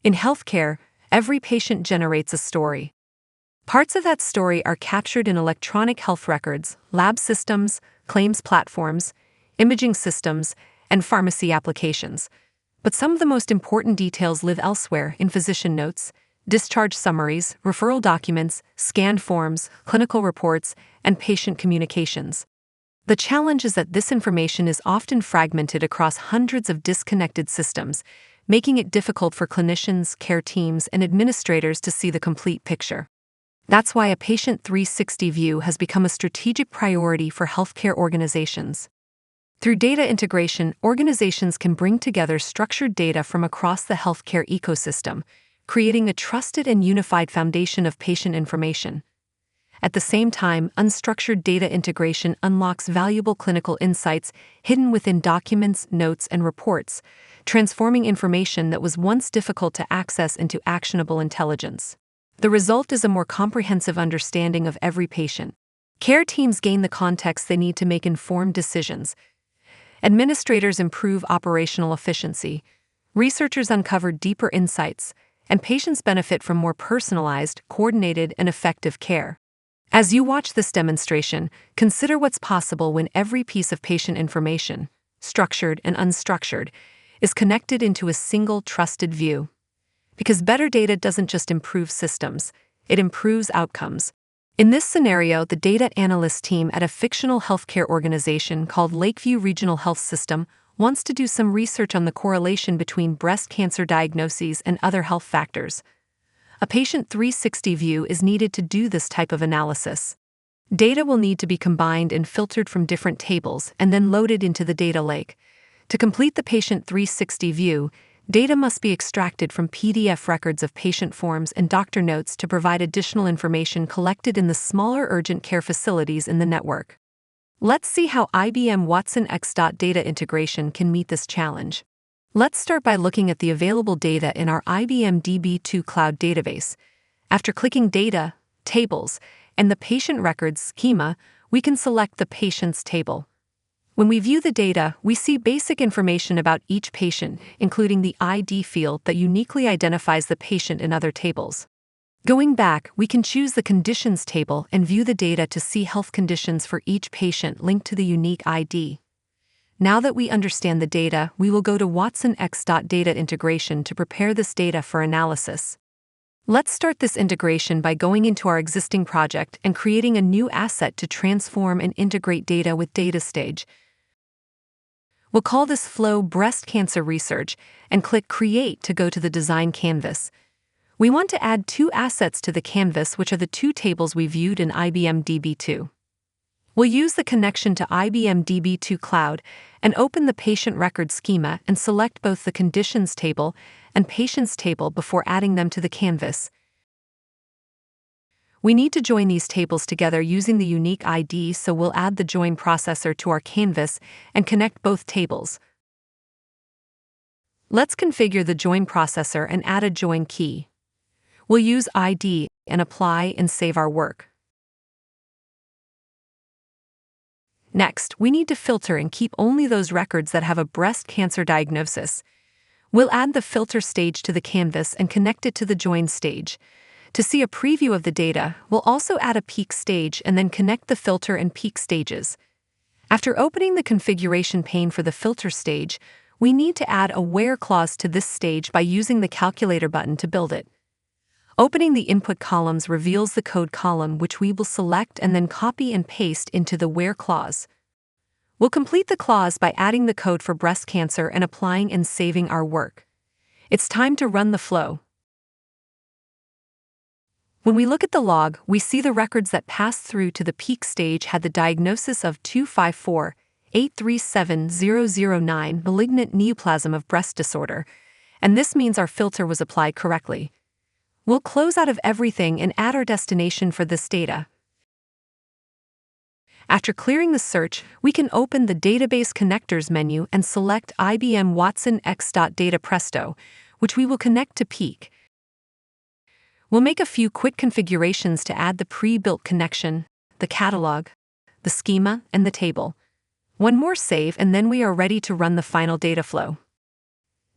In healthcare, every patient generates a story. Parts of that story are captured in electronic health records, lab systems, claims platforms, imaging systems, and pharmacy applications. But some of the most important details live elsewhere in physician notes, discharge summaries, referral documents, scanned forms, clinical reports, and patient communications. The challenge is that this information is often fragmented across hundreds of disconnected systems, making it difficult for clinicians, care teams, and administrators to see the complete picture. That's why a Patient 360 view has become a strategic priority for healthcare organizations. Through data integration, organizations can bring together structured data from across the healthcare ecosystem, creating a trusted and unified foundation of patient information. At the same time, unstructured data integration unlocks valuable clinical insights hidden within documents, notes, and reports, transforming information that was once difficult to access into actionable intelligence. The result is a more comprehensive understanding of every patient. Care teams gain the context they need to make informed decisions. Administrators improve operational efficiency. Researchers uncover deeper insights, and patients benefit from more personalized, coordinated, and effective care. As you watch this demonstration, consider what's possible when every piece of patient information, structured and unstructured, is connected into a single trusted view. Because better data doesn't just improve systems, it improves outcomes. In this scenario, the data analyst team at a fictional healthcare organization called Lakeview Regional Health System wants to do some research on the correlation between breast cancer diagnoses and other health factors. A Patient 360 view is needed to do this type of analysis. Data will need to be combined and filtered from different tables and then loaded into the data lake. To complete the Patient 360 view, data must be extracted from PDF records of patient forms and doctor notes to provide additional information collected in the smaller urgent care facilities in the network. Let's see how IBM Watson X data integration can meet this challenge. Let's start by looking at the available data in our IBM DB2 cloud database. After clicking Data, Tables, and the Patient Records schema, we can select the Patients table. When we view the data, we see basic information about each patient, including the ID field that uniquely identifies the patient in other tables. Going back, we can choose the Conditions table and view the data to see health conditions for each patient linked to the unique ID. Now that we understand the data, we will go to Watson X data integration to prepare this data for analysis. Let's start this integration by going into our existing project and creating a new asset to transform and integrate data with DataStage. We'll call this flow Breast Cancer Research and click Create to go to the design canvas. We want to add two assets to the canvas, which are the two tables we viewed in IBM DB2. We'll use the connection to IBM DB2 Cloud and open the patient record schema and select both the Conditions table and Patients table before adding them to the canvas. We need to join these tables together using the unique ID, so we'll add the join processor to our canvas and connect both tables. Let's configure the join processor and add a join key. We'll use ID and apply and save our work. Next, we need to filter and keep only those records that have a breast cancer diagnosis. We'll add the filter stage to the canvas and connect it to the join stage. To see a preview of the data, we'll also add a peak stage and then connect the filter and peak stages. After opening the configuration pane for the filter stage, we need to add a where clause to this stage by using the calculator button to build it. Opening the input columns reveals the code column, which we will select and then copy and paste into the where clause. We'll complete the clause by adding the code for breast cancer and applying and saving our work. It's time to run the flow. When we look at the log, we see the records that passed through to the peak stage had the diagnosis of 254-837-009 malignant neoplasm of breast disorder, and this means our filter was applied correctly. We'll close out of everything and add our destination for this data. After clearing the search, we can open the Database Connectors menu and select IBM Watson X Data Presto, which we will connect to Peak. We'll make a few quick configurations to add the pre-built connection, the catalog, the schema, and the table. One more save, and then we are ready to run the final data flow.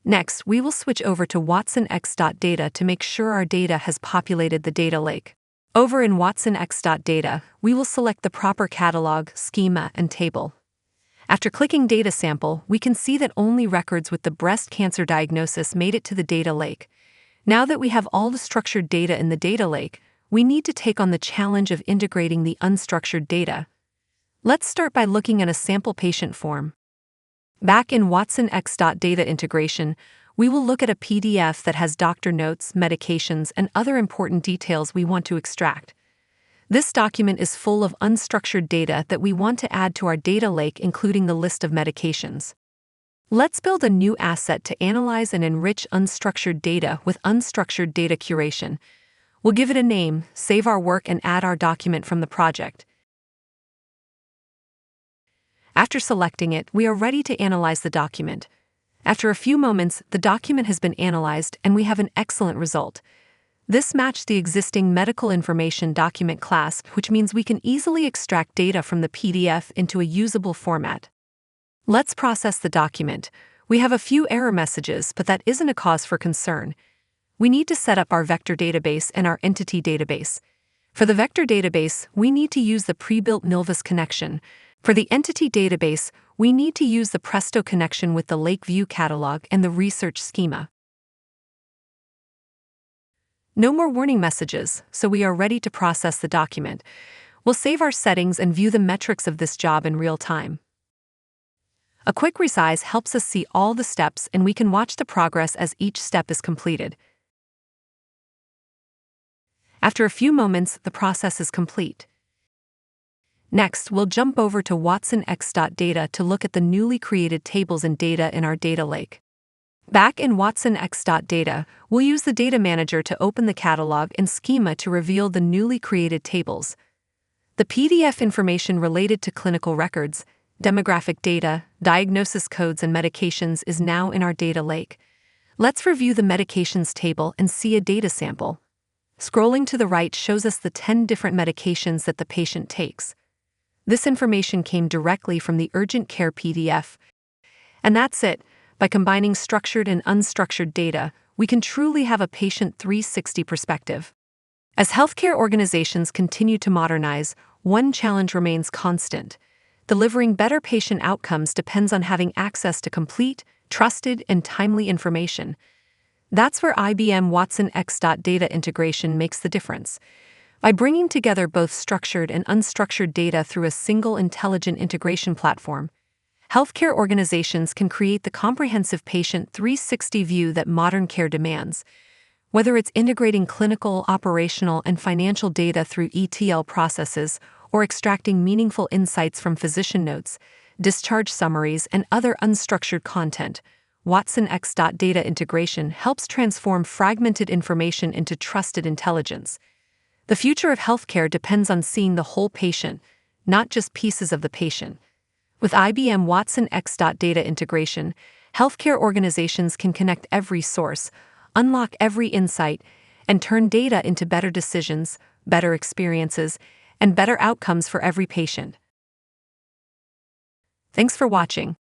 Next, we will switch over to watsonx.data to make sure our data has populated the data lake. Over in watsonx.data, we will select the proper catalog, schema, and table. After clicking Data Sample, we can see that only records with the breast cancer diagnosis made it to the data lake. Now that we have all the structured data in the data lake, we need to take on the challenge of integrating the unstructured data. Let's start by looking at a sample patient form. Back in watsonx.data integration, we will look at a PDF that has doctor notes, medications, and other important details we want to extract. This document is full of unstructured data that we want to add to our data lake, including the list of medications. Let's build a new asset to analyze and enrich unstructured data with unstructured data curation. We'll give it a name, save our work, and add our document from the project. After selecting it, we are ready to analyze the document. After a few moments, the document has been analyzed and we have an excellent result. This matched the existing medical information document class, which means we can easily extract data from the PDF into a usable format. Let's process the document. We have a few error messages, but that isn't a cause for concern. We need to set up our vector database and our entity database. For the vector database, we need to use the pre-built Milvus connection. For the entity database, we need to use the Presto connection with the Lakeview catalog and the research schema. No more warning messages, so we are ready to process the document. We'll save our settings and view the metrics of this job in real time. A quick resize helps us see all the steps, and we can watch the progress as each step is completed. After a few moments, the process is complete. Next, we'll jump over to watsonx.data to look at the newly created tables and data in our data lake. Back in watsonx.data, we'll use the data manager to open the catalog and schema to reveal the newly created tables. The PDF information related to clinical records, demographic data, diagnosis codes, and medications is now in our data lake. Let's review the medications table and see a data sample. Scrolling to the right shows us the 10 different medications that the patient takes. This information came directly from the urgent care PDF. And that's it. By combining structured and unstructured data, we can truly have a patient 360 perspective. As healthcare organizations continue to modernize, one challenge remains constant. Delivering better patient outcomes depends on having access to complete, trusted, and timely information. That's where IBM watsonx.data integration makes the difference. By bringing together both structured and unstructured data through a single intelligent integration platform, healthcare organizations can create the comprehensive patient 360 view that modern care demands. Whether it's integrating clinical, operational, and financial data through ETL processes or extracting meaningful insights from physician notes, discharge summaries, and other unstructured content, watsonx.data integration helps transform fragmented information into trusted intelligence. The future of healthcare depends on seeing the whole patient, not just pieces of the patient. With IBM watsonx.data integration, healthcare organizations can connect every source, unlock every insight, and turn data into better decisions, better experiences, and better outcomes for every patient. Thanks for watching.